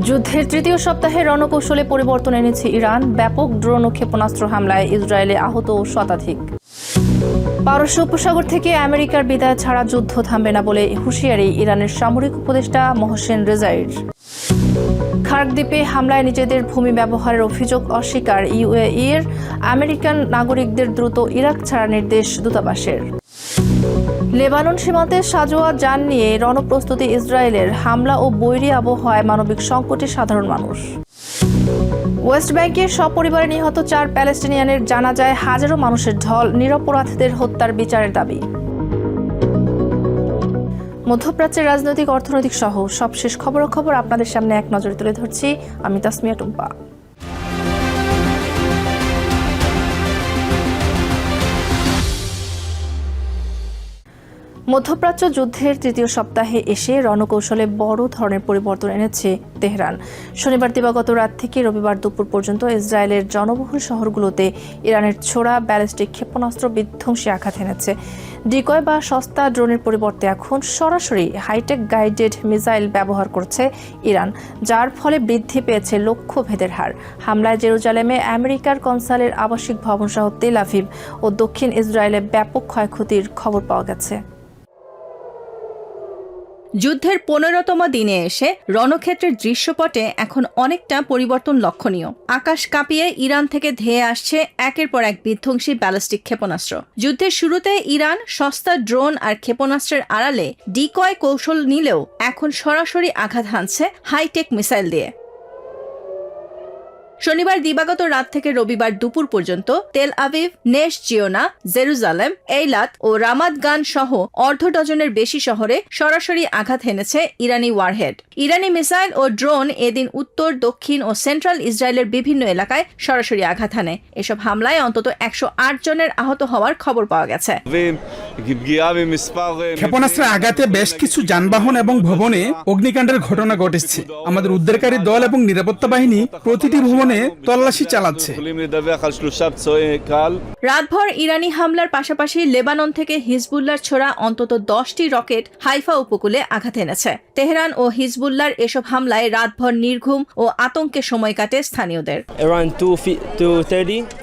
যুদ্ধের তৃতীয় সপ্তাহে রণকৌশলে পরিবর্তন এনেছে ইরান। ব্যাপক ড্রোন ও ক্ষেপণাস্ত্র হামলায় ইসরায়েলে আহত শতাধিক। পারস্য উপসাগর থেকে আমেরিকার বিদায় ছাড়া যুদ্ধ থামবে না বলে হুঁশিয়ারি ইরানের সামরিক উপদেষ্টা মোহসেন রেজাইর। খার্ক দ্বীপে হামলায় নিজেদের ভূমি ব্যবহারের অভিযোগ অস্বীকার ইউএইর। আমেরিকান নাগরিকদের দ্রুত ইরাক ছাড়ার নির্দেশ দূতাবাসের। লেবানন সীমান্তে সাজোয়া যান নিয়ে রণপ্রস্তুতি ইসরায়েলের। হামলা ও বৈরী আবহাওয়ায় মানবিক সংকটে সাধারণ মানুষ। ওয়েস্ট ব্যাংকের সপরিবারে নিহত 4 প্যালেস্টিনিয়ানের জানাজায় হাজারো মানুষের ঢল। নিরপরাধীদের হত্যার বিচারের দাবি। মধ্যপ্রাচ্যের রাজনৈতিক, অর্থনৈতিক সহ সবশেষ খবরাখবর আপনাদের সামনে এক নজরে তুলে ধরছি আমি তাসমিয়া টুম্পা। মধ্যপ্রাচ্য যুদ্ধের তৃতীয় সপ্তাহে এসে রণকৌশলে বড় ধরনের পরিবর্তন এনেছে তেহরান। শনিবার দিবাগত রাত থেকে রবিবার দুপুর পর্যন্ত ইসরায়েলের জনবহুল শহরগুলোতে ইরানের ছোড়া ব্যালিস্টিক ক্ষেপণাস্ত্র বিধ্বংসী আঘাত এনেছে। ডিকয় বা সস্তা ড্রোনের পরিবর্তে এখন সরাসরি হাইটেক গাইডেড মিসাইল ব্যবহার করছে ইরান, যার ফলে বৃদ্ধি পেয়েছে লক্ষ্যভেদের হার। হামলায় জেরুজালেমে আমেরিকার কনসালের আবাসিক ভবন সহ তেল আভিভ ও দক্ষিণ ইসরায়েলে ব্যাপক ক্ষয়ক্ষতির খবর পাওয়া গেছে। যুদ্ধের 15তম দিনে এসে রণক্ষেত্রের দৃশ্যপটে এখন অনেকটা পরিবর্তন লক্ষণীয়। আকাশ কাঁপিয়ে ইরান থেকে ধেয়ে আসছে একের পর এক বিধ্বংসী ব্যালিস্টিক ক্ষেপণাস্ত্র। যুদ্ধের শুরুতে ইরান সস্তা ড্রোন আর ক্ষেপণাস্ত্রের আড়ালে ডিকয় কৌশল নিলেও এখন সরাসরি আঘাত হানছে হাইটেক মিসাইল দিয়ে। শনিবার দিবাগত রাত থেকে রবিবার দুপুর পর্যন্ত তেল আভিভ, নেশ জিওনা, জেরুজালেম, এইলাত ও রামাত গান সহ অর্ধ ডজনের বেশি শহরে সরাসরি আঘাত হেনেছে ইরানি ওয়ারহেড। ইরানি মিসাইল ও ড্রোন এদিন উত্তর, দক্ষিণ ও সেন্ট্রাল ইসরায়েলের বিভিন্ন এলাকায় সরাসরি আঘাত হানে। এসব হামলায় অন্তত 108 জনের আহত হওয়ার খবর পাওয়া গেছে। ক্ষেপণাস্ত্রের আঘাতে বেশ কিছু যানবাহন এবং ভবনে অগ্নিকাণ্ডের ঘটনা ঘটেছে। আমাদের উদ্ধারকারী দল এবং নিরাপত্তা বাহিনী প্রতিটি ভবনে তল্লাশি চালাচ্ছে। রাতভর ইরানি হামলার পাশাপাশি লেবানন থেকে হিজবুল্লাহর ছোড়া অন্তত 10টি রকেট হাইফা উপকূলে আঘাত এনেছে। তেহরান ও হিজবুল্লাহর এসব হামলায় রাতভর নির্ঘুম ও আতঙ্কে সময় কাটে স্থানীয়দের।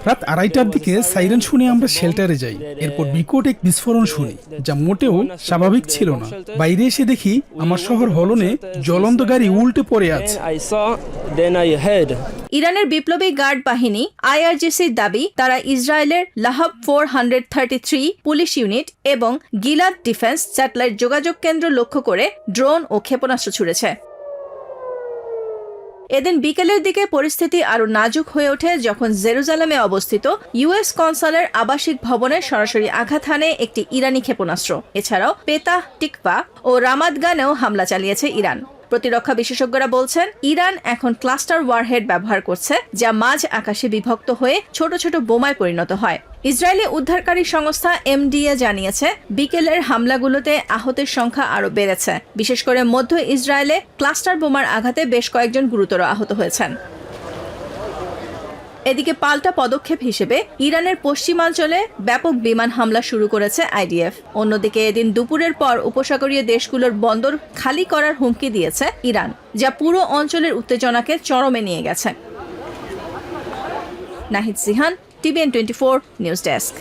রাত 2:30টার দিকে সাইরেন শুনে আমরা শেল্টারে যাই। এরপর বিকট এক বিস্ফোরণ শুনি, যা মোটেও স্বাভাবিক ছিল না। বাইরে এসে দেখি আমার শহর হলনে জ্বলন্ত গাড়ি উল্টে পড়ে আছে। ইরানের বিপ্লবী গার্ড বাহিনী আইআরজিসির দাবি, তারা ইসরায়েলের লাহাব 433 পুলিশ ইউনিট এবং গিলাদ ডিফেন্স স্যাটেলাইট যোগাযোগ কেন্দ্র লক্ষ্য করে ড্রোন ও ক্ষেপণাস্ত্র ছুড়েছে। এদিন বিকেলের দিকে পরিস্থিতি আরও নাজুক হয়ে ওঠে যখন জেরুজালেমে অবস্থিত ইউএস কনসালের আবাসিক ভবনে সরাসরি আঘাত হানে একটি ইরানি ক্ষেপণাস্ত্র। এছাড়াও পেতাহ, টিকভা ও রামাত গানেও হামলা চালিয়েছে ইরান। প্রতিরক্ষা বিশেষজ্ঞরা বলছেন, ইরান এখন ক্লাস্টার ওয়ারহেড ব্যবহার করছে, যা মাঝ আকাশে বিভক্ত হয়ে ছোট ছোট বোমায় পরিণত হয়। ইসরায়েলি উদ্ধারকারী সংস্থা এমডিএ জানিয়েছে, বিকেলের হামলাগুলোতে আহতের সংখ্যা আরও বেড়েছে। বিশেষ করে মধ্য ইসরায়েলে ক্লাস্টার বোমার আঘাতে বেশ কয়েকজন গুরুতর আহত হয়েছেন। এদিকে পাল্টা পদক্ষেপ হিসেবে ইরানের পশ্চিমাঞ্চলে ব্যাপক বিমান হামলা শুরু করেছে আইডিএফ। অন্যদিকে এদিন দুপুরের পর উপসাগরীয় দেশগুলোর বন্দর খালি করার হুমকি দিয়েছে ইরান, যা পুরো অঞ্চলের উত্তেজনাকে চরমে নিয়ে গেছে। Nahid Jihan, TVN 24 news desk.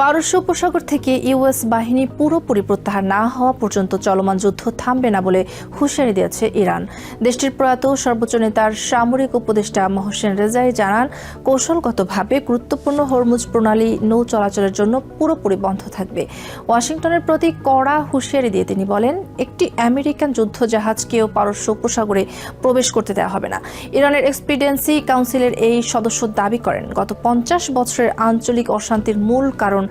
পারস্য উপসাগর থেকে ইউএস বাহিনী পুরোপুরি প্রত্যাহার না হওয়া পর্যন্ত চলমান যুদ্ধ থামবে না বলে হুঁশিয়ারি দিয়েছে ইরান। দেশটির প্রয়াত সর্বোচ্চ নেতার সামরিক উপদেষ্টা মোহসেন রেজাই জানান, কৌশলগতভাবে গুরুত্বপূর্ণ হরমুজ প্রণালী নৌ চলাচলের জন্য পুরোপুরি বন্ধ থাকবে। ওয়াশিংটনের প্রতি কড়া হুঁশিয়ারি দিয়ে তিনি বলেন, একটি আমেরিকান যুদ্ধ জাহাজকেও পারস্য উপসাগরে প্রবেশ করতে দেওয়া হবে না। ইরানের এক্সপিডিয়েন্সি কাউন্সিলের এই সদস্য দাবি করেন, গত 50 বছরের আঞ্চলিক অশান্তির মূল কারণ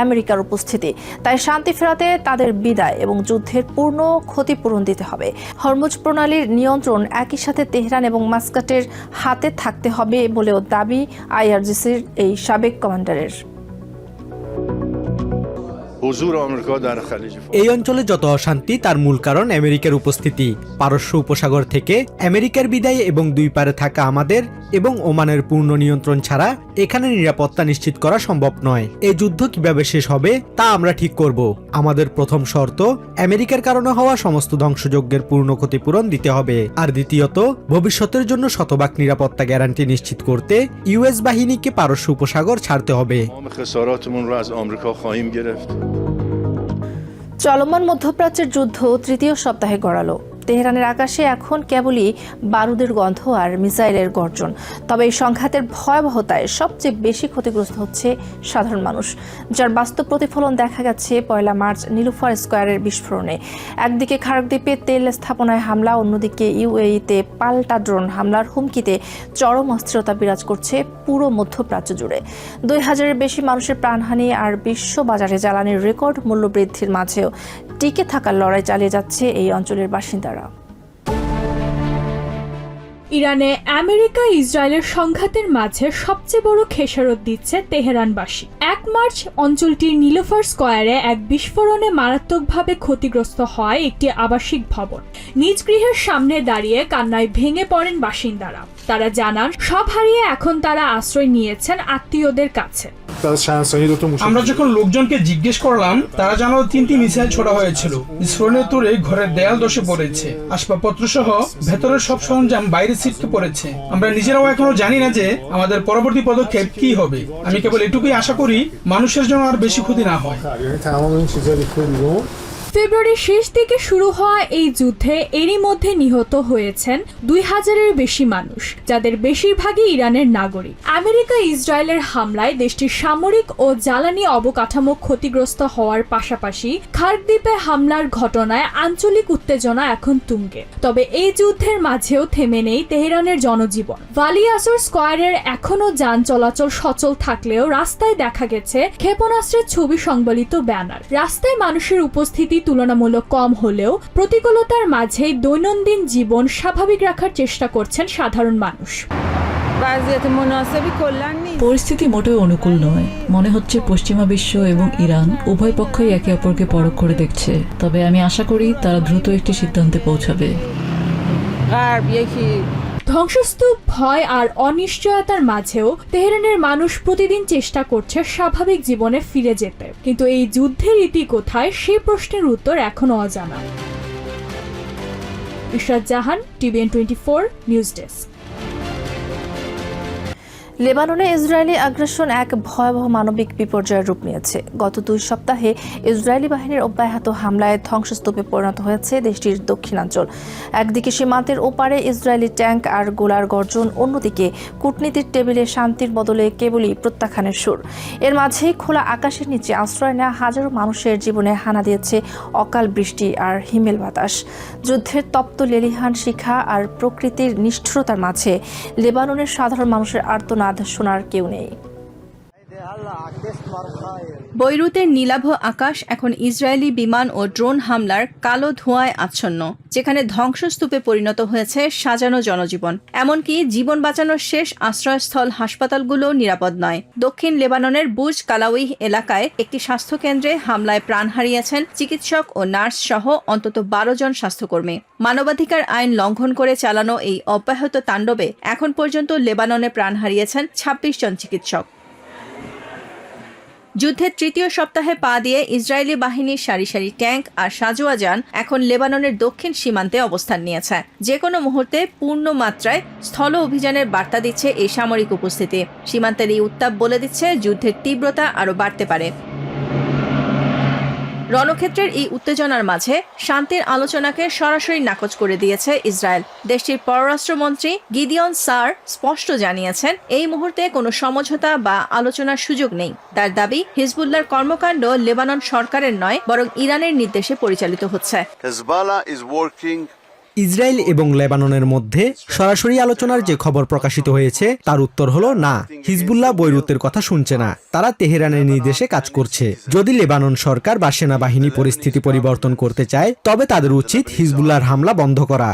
আমেরিকার উপস্থিতি। তাই শান্তি ফেরাতে তাদের বিদায় এবং যুদ্ধের পূর্ণ ক্ষতিপূরণ দিতে হবে। হরমুজ প্রণালীর নিয়ন্ত্রণ একই সাথে তেহরান এবং মাস্কাটের হাতে থাকতে হবে বলেও দাবি আইআরজিসির এই সাবেক কমান্ডারের। حضور آمریکا در خلیج এই অঞ্চলে যত অশান্তি তার মূল কারণ আমেরিকার উপস্থিতি। পারস্য উপসাগর থেকে আমেরিকার বিদায় এবং দুই পারে থাকা আমাদের এবং ওমানের পূর্ণ নিয়ন্ত্রণ ছাড়া এখানে নিরাপত্তা নিশ্চিত করা সম্ভব নয়। এই যুদ্ধ কিভাবে শেষ হবে তা আমরা ঠিক করব। আমাদের প্রথম শর্ত, আমেরিকার কারণে হওয়া সমস্ত ধ্বংসযজ্ঞের পূর্ণ ক্ষতিপূরণ দিতে হবে। আর দ্বিতীয়ত, ভবিষ্যতের জন্য শতভাগ নিরাপত্তা গ্যারান্টি নিশ্চিত করতে ইউএস বাহিনীকে পারস্য উপসাগর ছাড়তে হবে। تمام خساراتمون رو از آمریکا خواهیم گرفت. চলমান মধ্যপ্রাচ্যের যুদ্ধ তৃতীয় সপ্তাহে গড়ালো। তেহরানের আকাশে এখন কেবলই বারুদের গন্ধ আর মিসাইলের গর্জন। তবে এই সংঘাতের ভয়াবহতায় সবচেয়ে বেশি ক্ষতিগ্রস্ত হচ্ছে সাধারণ মানুষ, যার বাস্তব প্রতিফলন দেখা গেছে 1 মার্চ নীলুফার স্কয়ারের বিস্ফোরণে। একদিকে খারাকদ্বীপে তেল স্থাপনায় হামলা, অন্যদিকে ইউএইতে পাল্টা ড্রোন হামলার হুমকিতে চরম অস্থিরতা বিরাজ করছে পুরো মধ্যপ্রাচ্য জুড়ে। 2000-এর বেশি মানুষের প্রাণহানি আর বিশ্ব বাজারে জ্বালানির রেকর্ড মূল্য বৃদ্ধির মাঝেও টিকে থাকার লড়াই চালিয়ে যাচ্ছে এই অঞ্চলের বাসিন্দারা। ইরানে আমেরিকা ইসরায়েলের সংঘাতের মাঝে সবচেয়ে বড় খেসারত দিচ্ছে তেহরানবাসী। 1 মার্চ অঞ্চলটির নীলুফার স্কয়ারে এক বিস্ফোরণে মারাত্মকভাবে ক্ষতিগ্রস্ত হয় একটি আবাসিক ভবন। নিজ গৃহের সামনে দাঁড়িয়ে কান্নায় ভেঙে পড়েন বাসিন্দারা। তারা জানান, সব হারিয়ে এখন তারা আশ্রয় নিয়েছেন আত্মীয়দের কাছে। আমরা যখন লোকজনকে জিজ্ঞেস করলাম, তারা জানালো 3টি মিসাইল ছোড়া হয়েছিল। বিস্ফোরণের তোড়ে ঘরের দেয়াল ধসে পড়েছে, আসবাবপত্র সহ ভেতরের সব সরঞ্জাম বাইরে ছিটকে পড়েছে। আমরা নিজেরাও এখনো জানি না যে আমাদের পরবর্তী পদক্ষেপ কি হবে। আমি কেবল এটুকুই আশা করি মানুষের জন্য আর বেশি ক্ষতি না হয়। ফেব্রুয়ারির শেষ দিকে শুরু হওয়া এই যুদ্ধে এরই মধ্যে নিহত হয়েছেন 2000-এর বেশি মানুষ, যাদের বেশিরভাগই ইরানের নাগরিক। আমেরিকা ইসরায়েলের হামলায় দেশটির সামরিক ও জ্বালানি অবকাঠামো ক্ষতিগ্রস্ত হওয়ার পাশাপাশি খারাকদ্বীপে হামলার ঘটনায় আঞ্চলিক উত্তেজনা এখন তুঙ্গে। তবে এই যুদ্ধের মাঝেও থেমে নেই তেহরানের জনজীবন। ভালি আসর স্কয়ারের এখনও যান চলাচল সচল থাকলেও রাস্তায় দেখা গেছে ক্ষেপণাস্ত্রের ছবি সংবলিত ব্যানার। রাস্তায় মানুষের উপস্থিতি তুলনামূলক কম হলেও প্রতিকূলতার মাঝেই দৈনন্দিন জীবন স্বাভাবিক রাখার চেষ্টা করছেন সাধারণ মানুষ। পরিস্থিতি মোটেও অনুকূল নয়। মনে হচ্ছে পশ্চিমা বিশ্ব এবং ইরান উভয় পক্ষই একে অপরকে পরখ করে দেখছে। তবে আমি আশা করি তারা দ্রুত একটি সিদ্ধান্তে পৌঁছাবে। ধ্বংসস্তূপ, ভয় আর অনিশ্চয়তার মাঝেও তেহরানের মানুষ প্রতিদিন চেষ্টা করছে স্বাভাবিক জীবনে ফিরে যেতে। কিন্তু এই যুদ্ধের ইতি কোথায়, সেই প্রশ্নের উত্তর এখনো অজানা। ইশরাত জাহান, TVN 24 নিউজ ডেস্ক। লেবাননে ইসরায়েলি আগ্রাসন এক ভয়াবহ মানবিক বিপর্যয়ের রূপ নিয়েছে। গত 2 সপ্তাহে ইসরায়েলি বাহিনীর অব্যাহত হামলায় ধ্বংসস্তূপে পরিণত হয়েছে দেশটির দক্ষিণাঞ্চল। একদিকে সীমান্তের ওপারে ইসরায়েলি ট্যাঙ্ক আর গোলার গর্জন, অন্যদিকে কূটনীতির টেবিলে শান্তির বদলে কেবলই প্রত্যাখ্যানের সুর। এর মাঝেই খোলা আকাশের নিচে আশ্রয় নেওয়া হাজারো মানুষের জীবনে হানা দিয়েছে অকাল বৃষ্টি আর হিমেল বাতাস। যুদ্ধের তপ্ত লেলিহান শিখা আর প্রকৃতির নিষ্ঠুরতার মাঝে লেবাননের সাধারণ মানুষের আর্তনাদ শোনার কেউ নেই। বৈরুতের নীলাভ আকাশ এখন ইসরায়েলি বিমান ও ড্রোন হামলার কালো ধোঁয়ায় আচ্ছন্ন, যেখানে ধ্বংসস্তূপে পরিণত হয়েছে সাজানো জনজীবন। এমনকি জীবন বাঁচানোর শেষ আশ্রয়স্থল হাসপাতালগুলো নিরাপদ নয়। দক্ষিণ লেবাননের বুর্জ কালাউইহ এলাকায় একটি স্বাস্থ্যকেন্দ্রে হামলায় প্রাণ হারিয়েছেন চিকিৎসক ও নার্স সহ অন্তত 12 জন স্বাস্থ্যকর্মী। মানবাধিকার আইন লঙ্ঘন করে চালানো এই অব্যাহত তাণ্ডবে এখন পর্যন্ত লেবাননে প্রাণ হারিয়েছেন 26 জন চিকিৎসক। যুদ্ধের তৃতীয় সপ্তাহে পা দিয়ে ইসরায়েলি বাহিনীর সারি সারি ট্যাঙ্ক আর সাজোয়া যান এখন লেবাননের দক্ষিণ সীমান্তে অবস্থান নিয়েছে। যে কোনো মুহূর্তে পূর্ণ মাত্রায় স্থল অভিযানের বার্তা দিচ্ছে এই সামরিক উপস্থিতি। সীমান্তের এই উত্তাপ বলে দিচ্ছে যুদ্ধের তীব্রতা আরও বাড়তে পারে। রণক্ষেত্রের এই উত্তেজনার মাঝে শান্তির আলোচনাকে সরাসরি নাকচ করে দিয়েছে ইসরায়েল। দেশটির পররাষ্ট্রমন্ত্রী গিদিয়ন সার স্পষ্ট জানিয়েছেন, এই মুহূর্তে কোনো সমঝোতা বা আলোচনার সুযোগ নেই। তার দাবি, হিজবুল্লাহর কর্মকাণ্ড লেবানন সরকারের নয়, বরং ইরানের নির্দেশে পরিচালিত হচ্ছে। ইসরায়েল এবং লেবাননের মধ্যে সরাসরি আলোচনার যে খবর প্রকাশিত হয়েছে তার উত্তর হলো না। হিজবুল্লাহ বৈরুতের কথা শুনছে না, তারা তেহরানের নির্দেশে কাজ করছে। যদি লেবানন সরকার বা সেনাবাহিনী পরিস্থিতি পরিবর্তন করতে চায়, তবে তাদের উচিত হিজবুল্লাহর হামলা বন্ধ করা।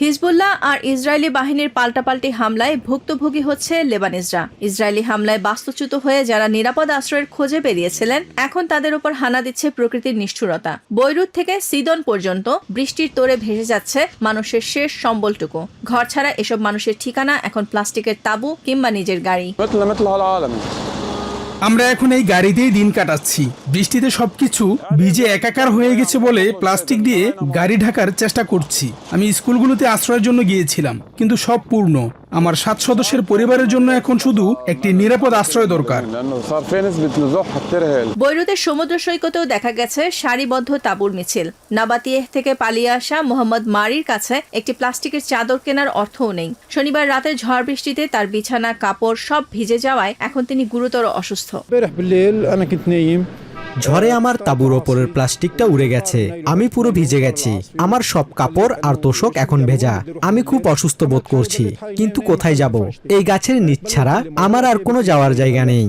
হিজবুল্লাহ আর ইসরায়েলি বাহিনীর পাল্টাপাল্টি হামলায় ভুক্তভোগী হচ্ছে লেবানিজরা। ইসরায়েলি হামলায় বাস্তুচ্যুত হয়ে যারা নিরাপদ আশ্রয়ের খোঁজে বেরিয়েছিলেন, এখন তাদের উপর হানা দিচ্ছে প্রকৃতির নিষ্ঠুরতা। বৈরুত থেকে সিদন পর্যন্ত বৃষ্টির তোড়ে ভেসে যাচ্ছে মানুষের শেষ সম্বলটুকু। ঘর ছাড়া এসব মানুষের ঠিকানা এখন প্লাস্টিকের তাঁবু কিংবা নিজের গাড়ি। আমরা এখন এই গাড়িতেই দিন কাটাচ্ছি। বৃষ্টিতে সবকিছু ভিজে একাকার হয়ে গেছে বলে প্লাস্টিক দিয়ে গাড়ি ঢাকার চেষ্টা করছি। আমি স্কুলগুলোতে আশ্রয়ের জন্য গিয়েছিলাম, কিন্তু সব পূর্ণ। আমার 7 সদস্যের পরিবারের জন্য এখন শুধু একটি নিরাপদ আশ্রয় দরকার। বৈরুতের সমুদ্র সৈকতেও দেখা গেছে সারিবদ্ধ তাঁবুর মিছিল। নাবাতিয়েহ থেকে পালিয়ে আসা মোহাম্মদ মারির কাছে একটি প্লাস্টিকের চাদর কেনার অর্থও নেই। শনিবার রাতের ঝড় বৃষ্টিতে তার বিছানা, কাপড় সব ভিজে যাওয়ায় এখন তিনি গুরুতর অসুস্থ। ঝড়ে আমার তাঁবুর ওপরের প্লাস্টিকটা উড়ে গেছে, আমি পুরো ভিজে গেছি। আমার সব কাপড় আর তোশক এখন ভেজা। আমি খুব অসুস্থ বোধ করছি, কিন্তু কোথায় যাব? এই গাছের নিচ ছাড়া আমার আর কোনো যাওয়ার জায়গা নেই।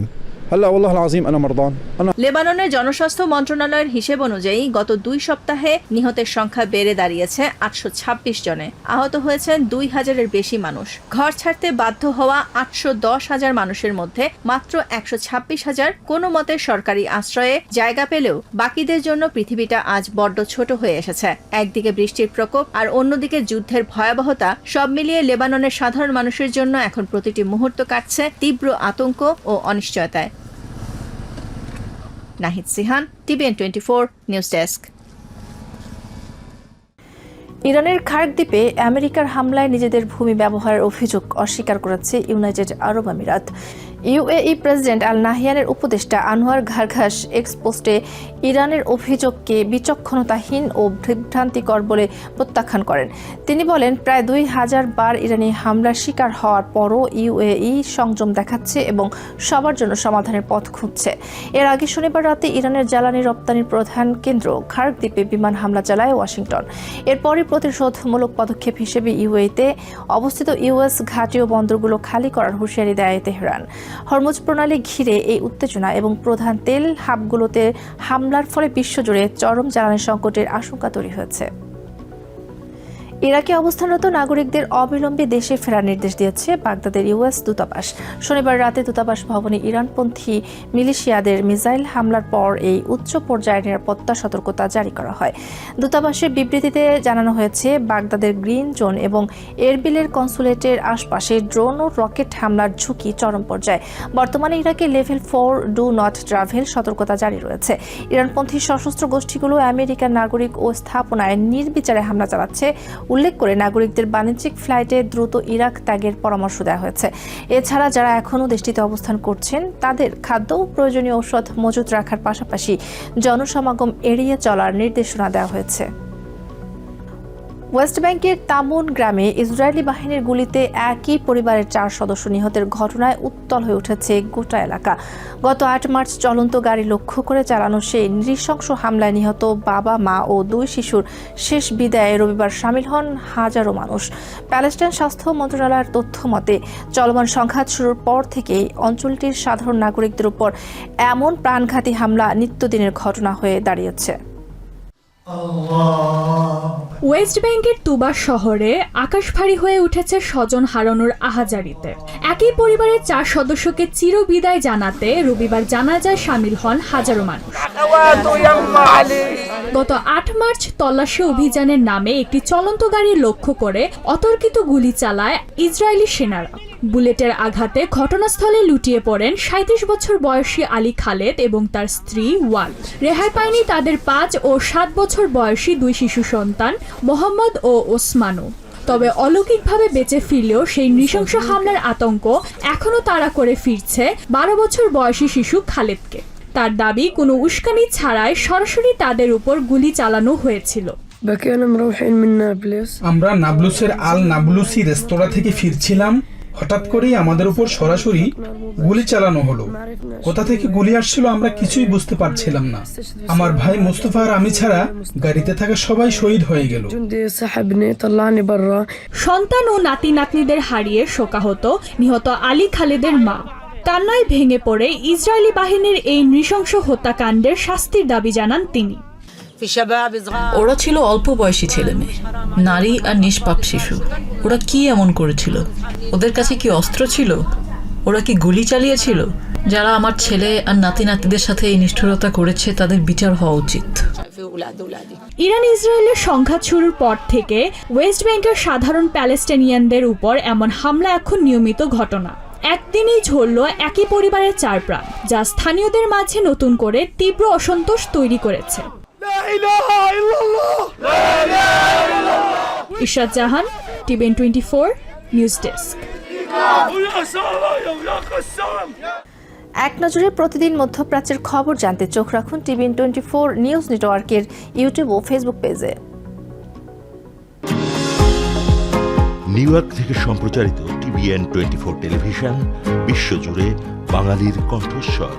লেবাননের জনস্বাস্থ্য মন্ত্রণালয়ের হিসেব অনুযায়ী গত 2 সপ্তাহে নিহতের সংখ্যা বেড়ে দাঁড়িয়েছে 826 জনে। আহত হয়েছেন 2000-এর বেশি মানুষ। ঘর ছাড়তে বাধ্য হওয়া 810,000 মানুষের মধ্যে মাত্র 126,000 কোনো মতে সরকারি আশ্রয়ে জায়গা পেলেও বাকিদের জন্য পৃথিবীটা আজ বড্ড ছোট হয়ে এসেছে। একদিকে বৃষ্টির প্রকোপ আর অন্যদিকে যুদ্ধের ভয়াবহতা, সব মিলিয়ে লেবাননের সাধারণ মানুষের জন্য এখন প্রতিটি মুহূর্ত কাটছে তীব্র আতঙ্ক ও অনিশ্চয়তায়। Nahid Sihan, TVN 24 news desk. ইরানের খার্ক দ্বীপে আমেরিকার হামলায় নিজেদের ভূমি ব্যবহারের অভিযোগ অস্বীকার করেছে ইউনাইটেড আরব আমিরাত। ইউএই প্রেসিডেন্ট আল নাহিয়ানের উপদেষ্টা আনোয়ার ঘারঘাস এক্স পোস্টে ইরানের অভিযোগকে বিচক্ষণতাহীন ও বিভ্রান্তিকর বলে প্রত্যাখ্যান করেন। তিনি বলেন, প্রায় 2000 বার ইরানি হামলার শিকার হওয়ার পরও ইউএই সংযম দেখাচ্ছে এবং সবার জন্য সমাধানের পথ খুঁজছে। এর আগে শনিবার রাতে ইরানের জ্বালানি রপ্তানির প্রধান কেন্দ্র খার্ক দ্বীপে বিমান হামলা চালায় ওয়াশিংটন। এরপরই প্রতিশোধমূলক পদক্ষেপ হিসেবে ইউএইতে অবস্থিত ইউএস ঘাঁটি ও বন্দরগুলো খালি করার হুঁশিয়ারি দেয় তেহরান। হরমুজ প্রণালী ঘিরে এই উত্তেজনা এবং প্রধান তেল হাবগুলোতে হামলার ফলে বিশ্বজুড়ে চরম জ্বালানি সংকটের আশঙ্কা তৈরি হয়েছে। ইরাকে অবস্থানরত নাগরিকদের অবিলম্বে দেশে ফেরার নির্দেশ দিয়েছে বাগদাদের ইউএস দূতাবাস। শনিবার রাতে দূতাবাস ভবনে ইরানপন্থী মিলিশিয়াদের মিসাইল হামলার পর এই উচ্চ পর্যায়ের নিরাপত্তা সতর্কতা জারি করা হয়। দূতাবাসের বিবৃতিতে জানানো হয়েছে, বাগদাদের গ্রিন জোন এবং এরবিলের কনসুলেটের আশপাশে ড্রোন ও রকেট হামলার ঝুঁকি চরম পর্যায়ে। বর্তমানে ইরাকে লেভেল 4 ডু নট ট্রাভেল সতর্কতা জারি রয়েছে। ইরানপন্থী সশস্ত্র গোষ্ঠীগুলো আমেরিকার নাগরিক ও স্থাপনায় নির্বিচারে হামলা চালাচ্ছে। উল্লেখ করে নাগরিকদের বাণিজ্যিক ফ্লাইটে দ্রুত ইরাক ত্যাগের পরামর্শ দেওয়া হয়েছে। এছাড়া যারা এখনও দেশটিতে অবস্থান করছেন তাদের খাদ্য ও প্রয়োজনীয় ঔষধ মজুত রাখার পাশাপাশি জনসমাগম এড়িয়ে চলার নির্দেশনা দেওয়া হয়েছে। ওয়েস্ট ব্যাংকের তামুন গ্রামে ইসরায়েলি বাহিনীর গুলিতে একই পরিবারের 4 সদস্য নিহতের ঘটনায় উত্তাল হয়ে উঠেছে গোটা এলাকা। গত 8 মার্চ চলন্ত গাড়ি লক্ষ্য করে চালানো সেই নৃশংস হামলায় নিহত বাবা, মা ও 2 শিশুর শেষ বিদায়ে রবিবার শামিল হন হাজারো মানুষ। প্যালেস্টাইন স্বাস্থ্য মন্ত্রণালয়ের তথ্য মতে, চলমান সংঘাত শুরুর পর থেকেই অঞ্চলটির সাধারণ নাগরিকদের উপর এমন প্রাণঘাতী হামলা নিত্যদিনের ঘটনা হয়ে দাঁড়িয়েছে। ওয়েস্ট ব্যাংকের তুবা শহরে আকাশ ভারী হয়ে উঠেছে স্বজন হারানোর আহাজারিতে। একই পরিবারের 4 সদস্যকে চিরবিদায় জানাতে রবিবার জানাজায় শামিল হন হাজারো মানুষ। গত 8 মার্চ তল্লাশি অভিযানের নামে একটি চলন্ত গাড়ি লক্ষ্য করে অতর্কিত গুলি চালায় ইসরায়েলি সেনারা। বুলেটের আঘাতে ঘটনাস্থলে লুটিয়ে পড়েন 37 বছর বয়সী আলী খালেদ এবং তার স্ত্রী ওয়াল। রেহাই পায়নি তাদের 5 ও 7 বছর বয়সী 2 শিশু সন্তান মোহাম্মদ ও ওসমানও। তবে অলৌকিকভাবে বেঁচে ফিরলেও সেই নৃশংস হামলার আতঙ্ক এখনও তাড়া করে ফিরছে 12 বছর বয়সী শিশু খালেদকে। তার দাবি, কোনো উস্কানি ছাড়াই সরাসরি তাদের উপর গুলি চালানো হয়েছিল। আমরা নাবলুসের আল নাবলুসি রেস্তোরাঁ থেকে ফিরছিলাম। হঠাৎ করেই আমাদের উপর সরাসরি গুলি চালানো হলো। কোথা থেকে গুলি আসছিল আমরা কিছুই বুঝতে পারছিলাম না। আমার ভাই মুস্তফা আর আমি ছাড়া গাড়িতে থাকা সবাই শহীদ হয়ে গেল। সন্তান ও নাতি নাতনিদের হারিয়ে শোকাহত নিহত আলী খালেদের মা। কান্নায় ভেঙে পড়ে ইসরায়েলি বাহিনীর এই নৃশংস হত্যাকাণ্ডের শাস্তির দাবি জানান তিনি। ওরা ছিল অল্প বয়সী ছেলে মেয়ে, নারী আর নিষ্পাপ শিশু। ওরা কি এমন করেছিল? ওদের কাছে কি অস্ত্র ছিল? ওরা কি গুলি চালিয়েছিল? যারা আমার ছেলে আর নাতি নাতিদের সাথে এই নিষ্ঠুরতা করেছে তাদের বিচার হওয়া উচিত। ইরান ইসরায়েলের সংঘাত শুরুর পর থেকে ওয়েস্ট ব্যাংকের সাধারণ প্যালেস্টাইনিয়ানদের উপর এমন হামলা এখন নিয়মিত ঘটনা। একদিনেই ঝরল একই পরিবারের 4 প্রাণ, যা স্থানীয়দের মাঝে নতুন করে তীব্র অসন্তোষ তৈরি করেছে। ইশরাত জাহান, টিভিএন 24 নিউজ ডেস্ক। এক নজরে প্রতিদিন মধ্যপ্রাচ্যের খবর জানতে চোখ রাখুন টিভিএন 24 নিউজ নেটওয়ার্কের ইউটিউব ও ফেসবুক পেজে। নিউ ইয়র্ক থেকে সম্প্রচারিত টিভিএন 24 টেলিভিশন বিশ্বজুড়ে বাঙালির কণ্ঠস্বর।